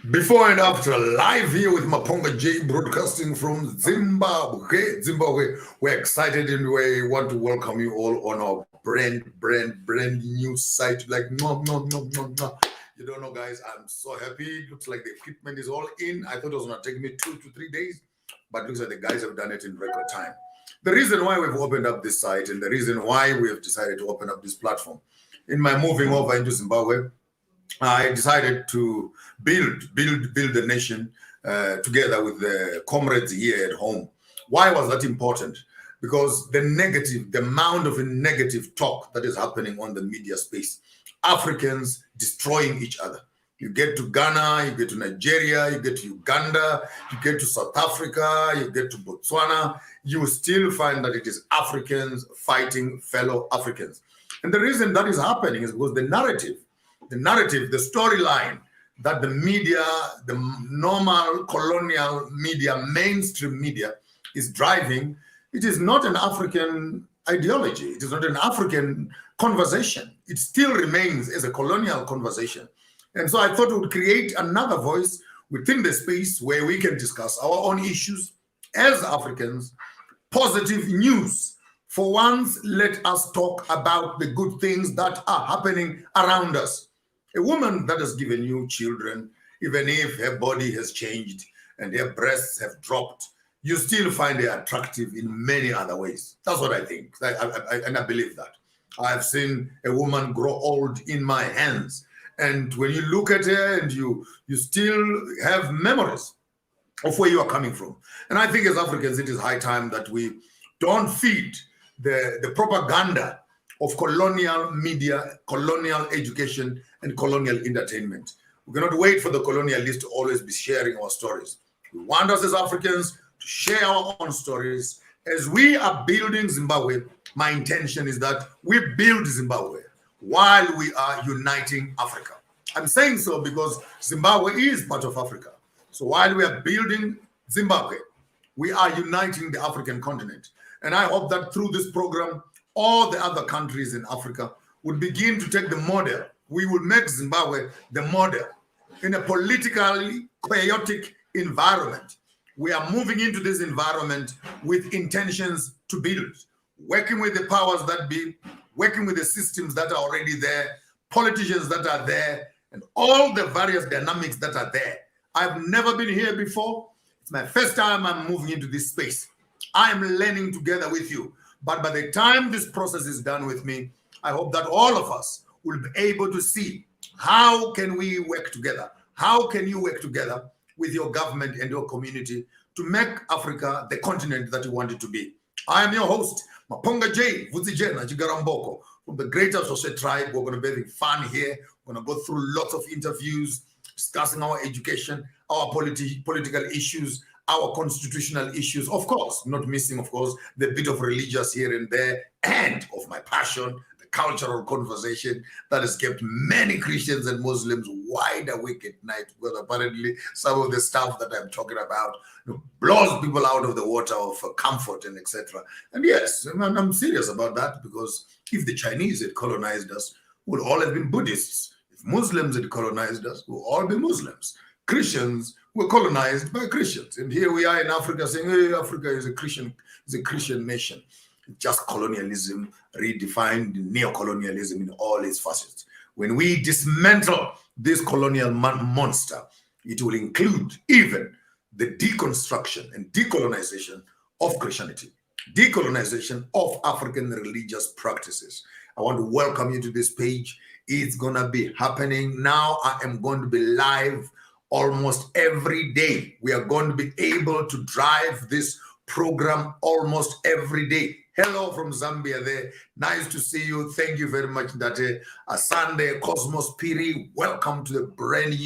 Before and after, live here with Maponga J, broadcasting from Zimbabwe. We're excited and we want to welcome you all on our brand new site. Like, no. You don't know, guys, I'm so happy. Looks like the equipment is all in. I thought it was going to take me 2 to 3 days, but looks like the guys have done it in record time. The reason why we've opened up this site and the reason why we have decided to open up this platform, in my moving over into Zimbabwe, I decided to build the nation together with the comrades here at home. Why was that important? Because the amount of negative talk that is happening on the media space, Africans destroying each other. You get to Ghana, you get to Nigeria, you get to Uganda, you get to South Africa, you get to Botswana, you will still find that it is Africans fighting fellow Africans. And the reason that is happening is because the narrative, the storyline that the media, the normal colonial media, mainstream media is driving, it is not an African ideology. It is not an African conversation. It still remains as a colonial conversation. And so I thought we would create another voice within the space where we can discuss our own issues as Africans, positive news. For once, let us talk about the good things that are happening around us. A woman that has given you children, even if her body has changed and her breasts have dropped, you still find her attractive in many other ways. That's what I think. And I believe that. I've seen a woman grow old in my hands. And when you look at her and you still have memories of where you are coming from. And I think as Africans, it is high time that we don't feed the propaganda of colonial media, colonial education, and colonial entertainment. We cannot wait for the colonialists to always be sharing our stories. We want us as Africans to share our own stories. As we are building Zimbabwe, my intention is that we build Zimbabwe while we are uniting Africa. I'm saying so because Zimbabwe is part of Africa. So while we are building Zimbabwe, we are uniting the African continent. And I hope that through this program, all the other countries in Africa would begin to take the model. We will make Zimbabwe the model in a politically chaotic environment. We are moving into this environment with intentions to build, working with the powers that be, working with the systems that are already there, politicians that are there, and all the various dynamics that are there. I've never been here before. It's my first time I'm moving into this space. I'm learning together with you. But by the time this process is done with me, I hope that all of us will be able to see how can we work together? How can you work together with your government and your community to make Africa the continent that you want it to be? I am your host, Maponga J, Vuzijena Jigaramboko, from the Greater Soshe tribe. We're going to be having fun here. We're going to go through lots of interviews, discussing our education, our political issues, our constitutional issues, of course, not missing, of course, the bit of religious here and there, and of my passion, the cultural conversation that has kept many Christians and Muslims wide awake at night, because apparently some of the stuff that I'm talking about blows people out of the water of comfort and etc. And yes, I'm serious about that, because if the Chinese had colonized us, we would all have been Buddhists. If Muslims had colonized us, we would all be Muslims. Christians were colonized by Christians, and here we are in Africa saying, "Hey, Africa is a Christian nation." Just colonialism redefined, neo-colonialism in all its facets. When we dismantle this colonial monster, it will include even the deconstruction and decolonization of Christianity, decolonization of African religious practices. I want to welcome you to this page. It's gonna be happening now. I am going to be live almost every day. We are going to be able to drive this program almost every day. Hello from Zambia there. Nice to see you. Thank you very much, Ndate. Asande, Cosmos Piri. Welcome to the brand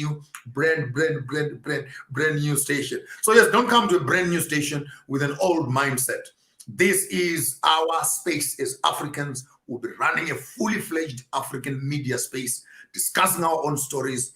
new station. So yes, don't come to a brand new station with an old mindset. This is our space as Africans. We'll be running a fully fledged African media space, discussing our own stories,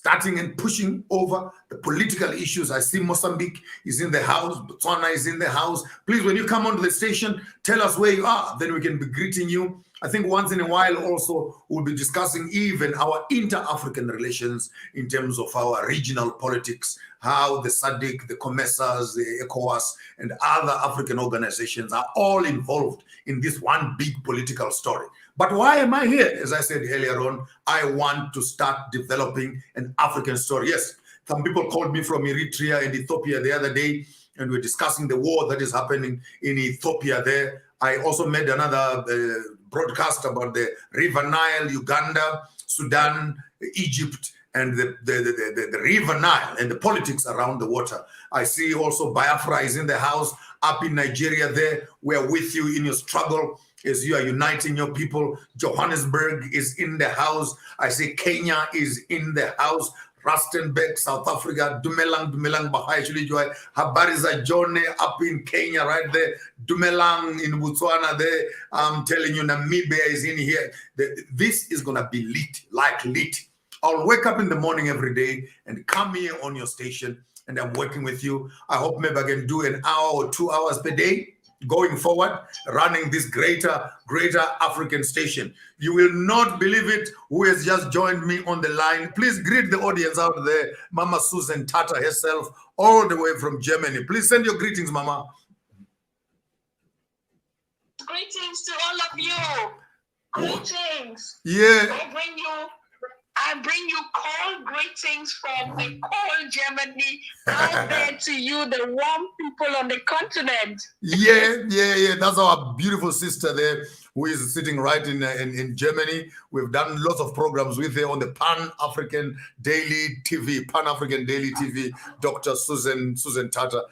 starting and pushing over the political issues. I see Mozambique is in the house, Botswana is in the house. Please, when you come onto the station, tell us where you are, then we can be greeting you. I think once in a while also we'll be discussing even our inter-African relations in terms of our regional politics, how the SADC, the COMESAs, the ECOWAS, and other African organizations are all involved in this one big political story. But why am I here? As I said earlier on, I want to start developing an African story. Yes, some people called me from Eritrea and Ethiopia the other day, and we're discussing the war that is happening in Ethiopia there. I also made another broadcast about the River Nile, Uganda, Sudan, Egypt, and the River Nile and the politics around the water. I see also Biafra is in the house up in Nigeria there. We're with you in your struggle as you are uniting your people. Johannesburg is in the house. I see Kenya is in the house. Rustenburg, South Africa, Dumelang Bahai Chulijoy, Habariza Jone up in Kenya, right there, Dumelang in Botswana there. I'm telling you, Namibia is in here. This is gonna be lit, like lit. I'll wake up in the morning every day and come here on your station, and I'm working with you. I hope maybe I can do an hour or 2 hours per day going forward, running this greater African station. You will not believe it who has just joined me on the line. Please greet the audience out there. Mama Susan Tata herself, all the way from Germany. Please send your greetings, Mama. Greetings to all of you. Greetings. Yeah. I bring you cold greetings from the cold Germany out there to you, the warm people on the continent. Yeah. That's our beautiful sister there who is sitting right in Germany. We've done lots of programs with her on the Pan-African Daily TV, Dr. Susan Tata,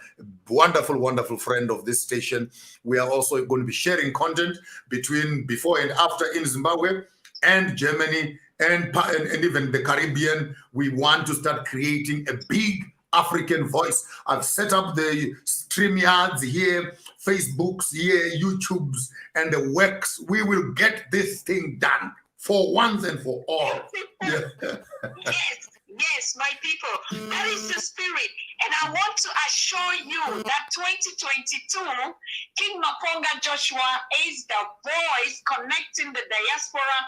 wonderful friend of this station. We are also going to be sharing content between before and after in Zimbabwe and Germany, and even the Caribbean. We want to start creating a big African voice. I've set up the StreamYards here, Facebooks here, YouTubes, and the works. We will get this thing done for once and for all. Yeah. Yes, my people. That is the spirit. And I want to assure you that 2022, King Maponga Joshua is the voice connecting the diaspora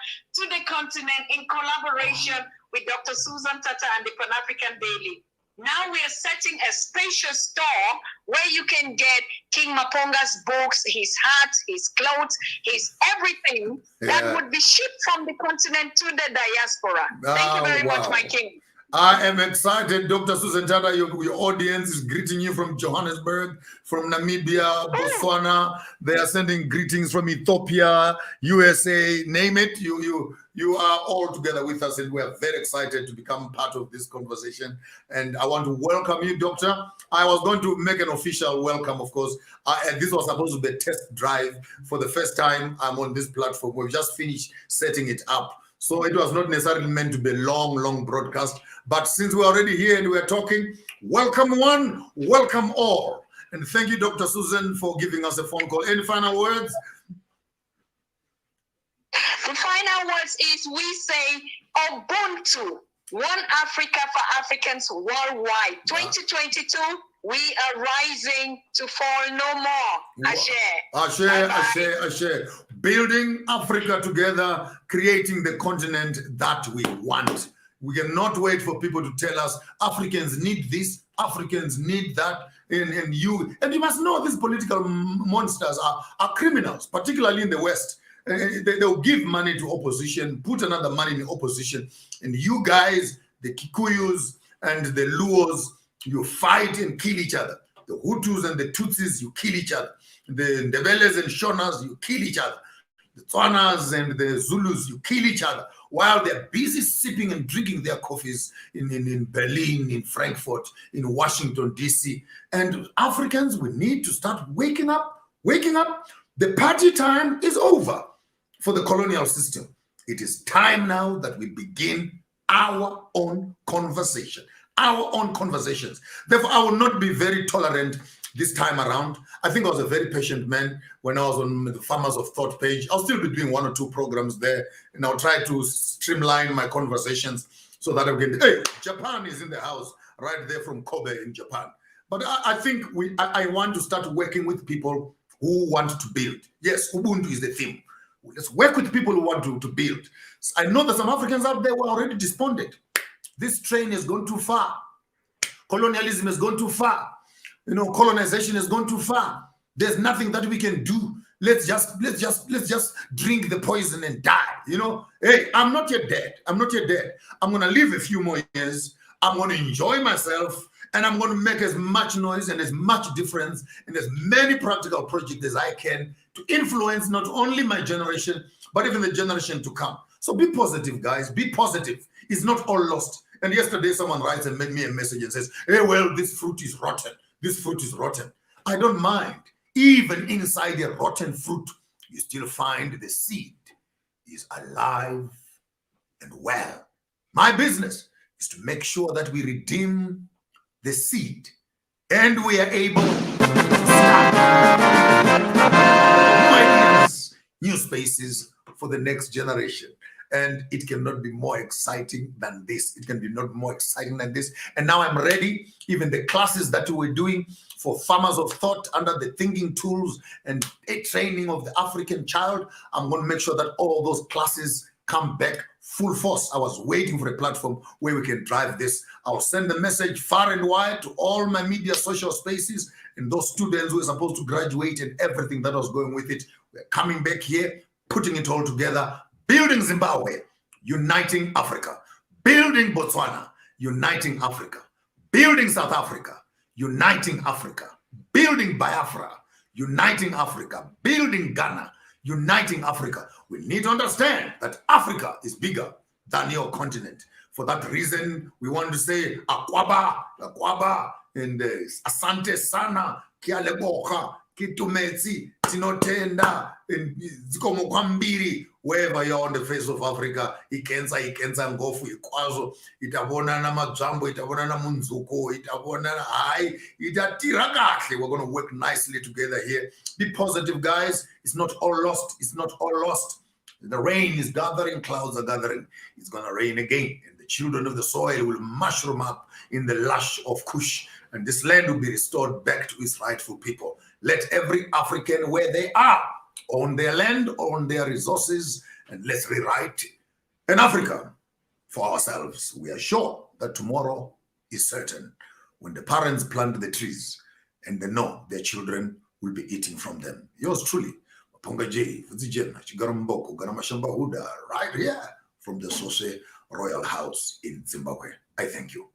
to the continent in collaboration with Dr. Susan Tata and the Pan-African Daily. Now we are setting a spacious store where you can get King Maponga's books, his hats, his clothes, his everything that would be shipped from the continent to the diaspora. Thank you very much, my king. I am excited. Dr. Susan Tata, your audience is greeting you from Johannesburg, from Namibia, Botswana. They are sending greetings from Ethiopia, USA, name it. You are all together with us, and we are very excited to become part of this conversation. And I want to welcome you, Doctor. I was going to make an official welcome, of course. This was supposed to be a test drive for the first time I'm on this platform. We've just finished setting it up. So it was not necessarily meant to be a long broadcast. But since we're already here and we're talking, welcome one, welcome all. And thank you, Dr. Susan, for giving us a phone call. Any final words? The final words is we say Ubuntu, One Africa for Africans worldwide. 2022, we are rising to fall no more. Ashe. Building Africa together, creating the continent that we want. We cannot wait for people to tell us Africans need this, Africans need that, and you must know these political monsters are criminals, particularly in the West. They'll give money to opposition, put another money in opposition, and you guys, the Kikuyus and the Luos, you fight and kill each other. The Hutus and the Tutsis, you kill each other. The Ndebeles and Shonas, you kill each other. The Tswanas and the Zulus, you kill each other while they're busy sipping and drinking their coffees in Berlin, in Frankfurt, in Washington, D.C. And Africans, we need to start waking up. The party time is over for the colonial system. It is time now that we begin our own conversation, our own conversations. Therefore, I will not be very tolerant this time around. I think I was a very patient man when I was on the Farmers of Thought page. I'll still be doing 1 or 2 programs there, and I'll try to streamline my conversations so that we can. Hey, Japan is in the house right there from Kobe in Japan. But I think I want to start working with people who want to build. Yes, Ubuntu is the theme. Let's work with people who want to build. I know that some Africans out there were already despondent. This train has gone too far. Colonialism has gone too far. Colonization has gone too far. There's nothing that we can do. Let's just drink the poison and die. Hey, I'm not yet dead. I'm not yet dead. I'm gonna live a few more years. I'm gonna enjoy myself, and I'm gonna make as much noise and as much difference and as many practical projects as I can to influence not only my generation, but even the generation to come. So be positive, guys. Be positive. It's not all lost. And yesterday someone writes and made me a message and says, hey, well, this fruit is rotten. This fruit is rotten. I don't mind. Even inside a rotten fruit, you still find the seed is alive and well. My business is to make sure that we redeem the seed and we are able to start new spaces for the next generation. And it cannot be more exciting than this. It can be not more exciting than this. And now I'm ready. Even the classes that we were doing for farmers of thought under the thinking tools and a training of the African child, I'm going to make sure that all those classes come back full force. I was waiting for a platform where we can drive this. I'll send the message far and wide to all my media social spaces and those students who are supposed to graduate and everything that was going with it. We're coming back here, putting it all together. Building Zimbabwe, uniting Africa. Building Botswana, uniting Africa. Building South Africa, uniting Africa. Building Biafra, uniting Africa. Building Ghana, uniting Africa. We need to understand that Africa is bigger than your continent. For that reason, we want to say Akwaba, and Asante Sana, Kialeboka, Kitumezi, Tinotenda, Zikomo Kwambiri, wherever you're on the face of Africa, ikenza ngofu ikwazo, itabona na majambo, itabona na munzuko, itabona na hai, itatira kahle. We're going to work nicely together here. Be positive, guys. It's not all lost. It's not all lost. The rain is gathering, clouds are gathering. It's going to rain again. And the children of the soil will mushroom up in the lush of Kush. And this land will be restored back to its rightful people. Let every African, where they are, own their land, own their resources, and let's rewrite an Africa for ourselves. We are sure that tomorrow is certain when the parents plant the trees and they know their children will be eating from them. Yours truly, Maponga J, Vuzijena, Chigaramboko, Garamashamba Huda, right here from the Sose Royal House in Zimbabwe. I thank you.